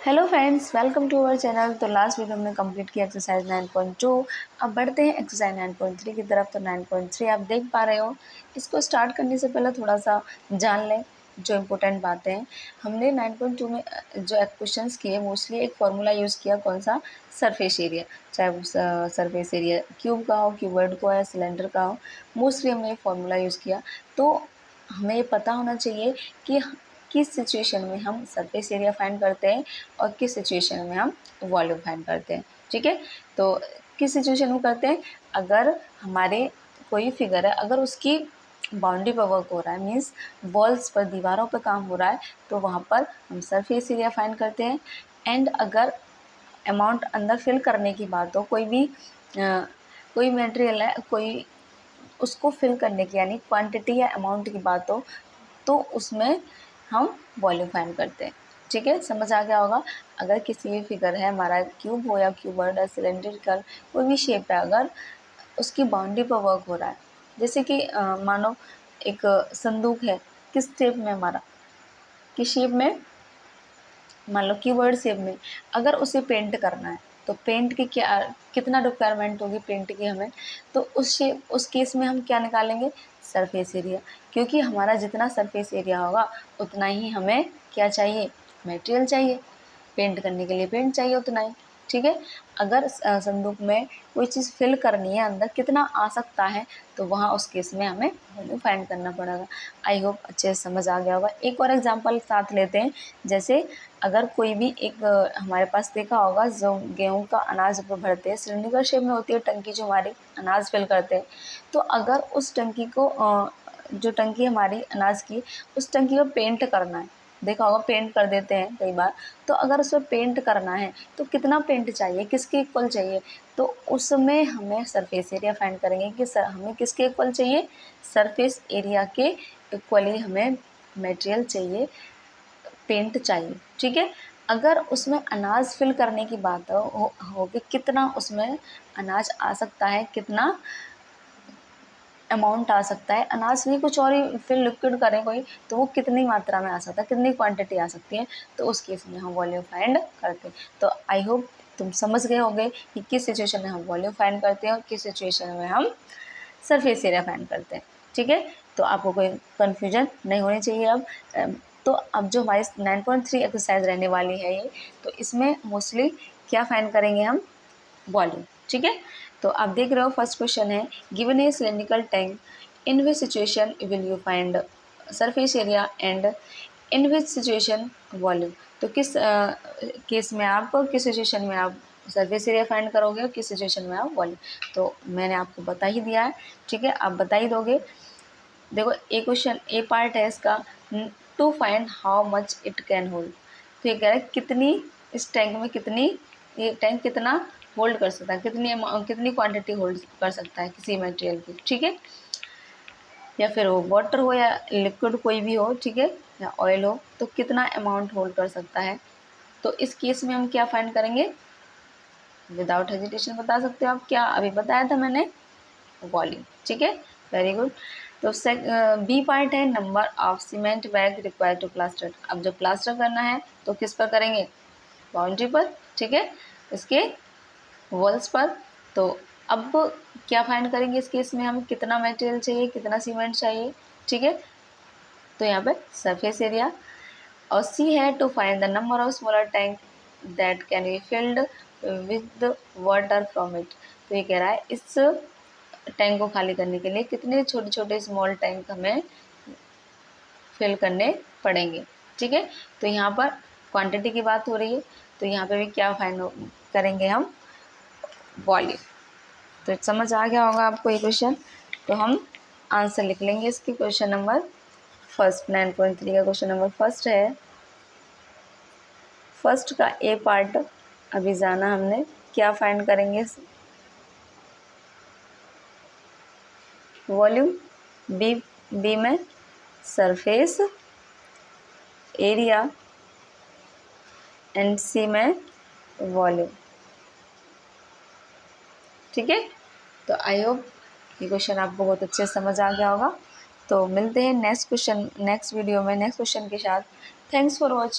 Hello friends, welcome to our channel. तो last video हमने complete किया एक्सरसाइज 9.2। अब बढ़ते हैं एक्सरसाइज 9.3 की तरफ। तो 9.3 आप देख पा रहे हो। इसको स्टार्ट करने से पहले थोड़ा सा जान लें जो इम्पोर्टेंट बातें हैं। हमने 9.2 में जो क्वेश्चंस किए मोस्टली एक फार्मूला यूज़ किया, कौन सा? Surface area. चाहे वो सरफेस एरिया क्यूब का हो, क्यूबॉइड का हो या सिलेंडर का हो, मोस्टली हमने फार्मूला यूज़ किया। तो हमें ये पता होना चाहिए कि किस सिचुएशन में हम सरफेस एरिया फाइंड करते हैं और किस सिचुएशन में हम वॉल्यूम फाइंड करते हैं। ठीक है, तो किस सिचुएशन में करते हैं? अगर हमारे कोई फिगर है, अगर उसकी बाउंड्री पर वर्क हो रहा है, मीन्स वॉल्स पर, दीवारों पर काम हो रहा है, तो वहाँ पर हम सरफेस एरिया फाइंड करते हैं। एंड अगर अमाउंट अंदर फिल करने की बात हो, कोई मटेरियल है, कोई उसको फिल करने की यानी क्वांटिटी या अमाउंट की बात हो, तो उसमें हम वॉल्यूम फाइंड करते हैं। ठीक है, समझ आ गया होगा। अगर किसी भी फिगर है, हमारा क्यूब हो या क्यूबॉइड या सिलेंड्रिकल कोई भी शेप है, अगर उसकी बाउंड्री पर वर्क हो रहा है, जैसे कि मानो एक संदूक है, किस शेप में हमारा, किस शेप में, मान लो कीवर्ड शेप में, अगर उसे पेंट करना है तो पेंट की क्या कितना रिक्वायरमेंट होगी पेंट की हमें, तो उस केस में हम क्या निकालेंगे? Surface area. क्योंकि हमारा जितना सरफेस एरिया होगा उतना ही हमें क्या चाहिए? मटेरियल चाहिए। पेंट करने के लिए पेंट चाहिए उतना ही। ठीक है, अगर संदूक में कोई चीज़ फिल करनी है, अंदर कितना आ सकता है, तो वहाँ उस केस में हमें वॉल्यूम फाइंड करना पड़ेगा। आई होप अच्छे से समझ आ गया होगा। एक और एग्जांपल साथ लेते हैं। जैसे अगर कोई भी एक हमारे पास देखा होगा, जो गेहूं का अनाज पर भरते हैं, सिलिंड्रिकल शेप में होती है टंकी जो हमारी अनाज फिल करते हैं। तो अगर उस टंकी को जो टंकी हमारी अनाज की, उस टंकी को पेंट करना है, देखा होगा पेंट कर देते हैं कई बार। तो अगर उसमें पेंट करना है तो कितना पेंट चाहिए, किसके इक्वल चाहिए? तो उसमें हमें सरफेस एरिया फाइंड करेंगे कि हमें किसके इक्वल चाहिए? सरफेस एरिया के इक्वली हमें मटेरियल चाहिए, पेंट चाहिए। ठीक है, अगर उसमें अनाज फिल करने की बात हो कि कितना उसमें अनाज आ सकता है, कितना अमाउंट आ सकता है, अनाज नहीं कुछ और ही फिर लिक्विड करें कोई, तो वो कितनी मात्रा में आ सकता है, कितनी क्वांटिटी आ सकती है, तो उस केस में हम वॉल्यूम फाइंड करते हैं। तो आई होप तुम समझ गए होंगे कि किस सिचुएशन में हम वॉल्यूम फाइंड करते हैं और किस सिचुएशन में हम सरफेस एरिया फाइंड करते हैं। ठीक है, तो आपको कोई कन्फ्यूजन नहीं होनी चाहिए अब। तो अब जो हमारी 9.3 एक्सरसाइज रहने वाली है ये, तो इसमें मोस्टली क्या फाइंड करेंगे हम? वॉल्यूम। ठीक है, तो आप देख रहे हो फर्स्ट क्वेश्चन है, given A cylindrical tank, in which situation will you find surface area and in which situation volume. तो किस केस में आप, किस सिचुएशन में आप सरफेस एरिया फाइंड करोगे और किस सिचुएशन में आप वॉल्यूम। तो मैंने आपको बता ही दिया है। ठीक है, आप बता ही दोगे। देखो ए क्वेश्चन, ए पार्ट है इसका, to find how much it can hold. तो ये कह रहा है कितनी, इस टैंक में कितनी, ये टैंक कितना होल्ड कर सकता है, कितनी क्वांटिटी होल्ड कर सकता है किसी मटेरियल की। ठीक है, या फिर वो वाटर हो या लिक्विड कोई भी हो, ठीक है, या ऑयल हो, तो कितना अमाउंट होल्ड कर सकता है। तो इस केस में हम क्या फाइंड करेंगे? विदाउट हेजिटेशन बता सकते हो आप, क्या अभी बताया था मैंने? वॉल्यूम। ठीक है, वेरी गुड। तो बी पार्ट है, number of cement bag required to plaster. अब जब प्लास्टर करना है तो किस पर करेंगे? बाउंड्री पर। ठीक है, इसके वॉल्स पर। तो अब क्या फाइंड करेंगे इस केस में हम? कितना मटेरियल चाहिए, कितना सीमेंट चाहिए। ठीक है, तो यहाँ पे सरफेस एरिया। और सी है, to find the number of smaller tank that can be filled with water from it. तो ये कह रहा है इस टैंक को खाली करने के लिए कितने छोटे छोटे स्मॉल टैंक हमें फिल करने पड़ेंगे। ठीक है, तो यहाँ पर क्वांटिटी की बात हो रही है, तो यहाँ पे भी क्या फाइंड करेंगे हम? वॉल्यूम। तो समझ आ गया होगा आपको ये क्वेश्चन। तो हम आंसर लिख लेंगे इसकी। क्वेश्चन नंबर फर्स्ट, 9.3 का क्वेश्चन नंबर फर्स्ट है। फर्स्ट का ए पार्ट अभी जाना हमने, क्या फाइंड करेंगे? वॉल्यूम। बी, बी में सरफेस एरिया एंड सी में वॉल्यूम। ठीक है, तो आई होप ये क्वेश्चन आपको बहुत अच्छे से समझ आ गया होगा। तो मिलते हैं नेक्स्ट क्वेश्चन, नेक्स्ट वीडियो में नेक्स्ट क्वेश्चन के साथ। Thanks for watching.